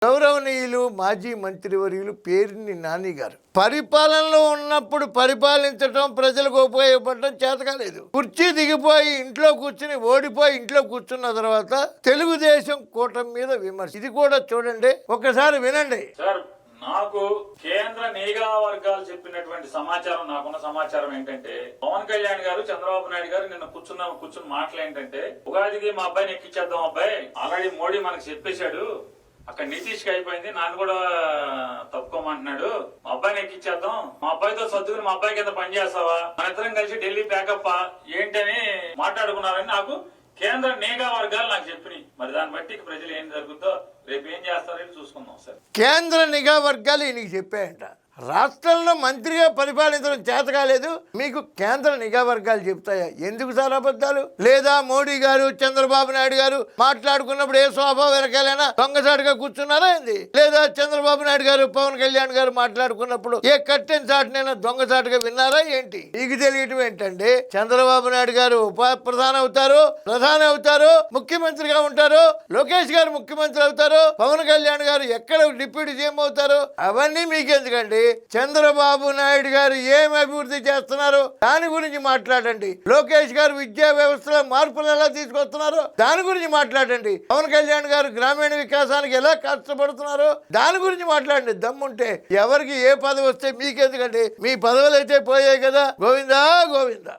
గౌరవనీయులు మాజీ మంత్రివర్యులు పేర్ని నాని గారు పరిపాలనలో ఉన్నప్పుడు పరిపాలించడం ప్రజలకు ఉపయోగపడటం చేతకాలేదు. కుర్చీ దిగిపోయి ఇంట్లో కూర్చుని ఓడిపోయి ఇంట్లో కూర్చున్న తర్వాత తెలుగుదేశం కూటమి మీద విమర్శ. ఇది కూడా చూడండి, ఒక్కసారి వినండి. నాకు కేంద్ర నిఘా వర్గాలు చెప్పినటువంటి సమాచారం, నాకున్న సమాచారం ఏంటంటే పవన్ కళ్యాణ్ గారు, చంద్రబాబు నాయుడు గారు నిన్న కూర్చుని మాటలు ఏంటంటే, ఉగాదికి మా అబ్బాయిని ఎక్కించేద్దాం, అబ్బాయి ఆల్రెడీ మోడీ మనకు చెప్పేశాడు, అక్కడ నితీష్ కి అయిపోయింది, నాన్న కూడా తప్పుకోమంటున్నాడు, మా అబ్బాయిని ఎక్కించేద్దాం, మా అబ్బాయితో సర్దుకుని మా అబ్బాయి కింద పనిచేస్తావా, మన ఇద్దరం కలిసి ఢిల్లీ ప్యాకప్ ఏంటని మాట్లాడుకున్నారని నాకు కేంద్ర నిఘా వర్గాలు నాకు చెప్పినాయి. మరి దాన్ని బట్టి ప్రజలు ఏం జరుగుతుందో రేపు ఏం చేస్తారని చూసుకుందాం సార్. కేంద్ర నిఘా వర్గాలు ఈయనకి చెప్పాయంట. రాష్ట్రంలో మంత్రిగా పరిపాలించడం చేత కాలేదు, మీకు కేంద్ర నిఘా వర్గాలు చెప్తాయా? ఎందుకు సార్ అబద్ధాలు? లేదా మోడీ గారు, చంద్రబాబు నాయుడు గారు మాట్లాడుకున్నప్పుడు ఏ శోభా వెనకాలైనా దొంగసాటుగా కూర్చున్నారా ఏంది? లేదా చంద్రబాబు నాయుడు గారు, పవన్ కళ్యాణ్ గారు మాట్లాడుకున్నప్పుడు ఏ కట్టెన్ చాటునైనా దొంగసాటుగా విన్నారా ఏంటి? మీకు తెలియటం ఏంటంటే, చంద్రబాబు నాయుడు గారు ఉప ప్రధాని అవుతారు, ప్రధాని అవుతారు, ముఖ్యమంత్రిగా ఉంటారు, లోకేష్ గారు ముఖ్యమంత్రి అవుతారు, పవన్ కళ్యాణ్ గారు ఎక్కడ డిప్యూటీ సీఎం అవుతారు, అవన్నీ మీకెందుకండి? చంద్రబాబు నాయుడు గారు ఏం అభివృద్ధి చేస్తున్నారు దాని గురించి మాట్లాడండి. లోకేష్ గారు విద్యా వ్యవస్థలో మార్పులు ఎలా తీసుకొస్తున్నారు దాని గురించి మాట్లాడండి. పవన్ కళ్యాణ్ గారు గ్రామీణ వికాసానికి ఎలా కష్టపడుతున్నారు దాని గురించి మాట్లాడండి. దమ్ముంటే ఎవరికి ఏ పదవి వస్తే మీకెందుకండి? మీ పదవులు అయితే పోయాయి కదా. గోవిందా గోవిందా.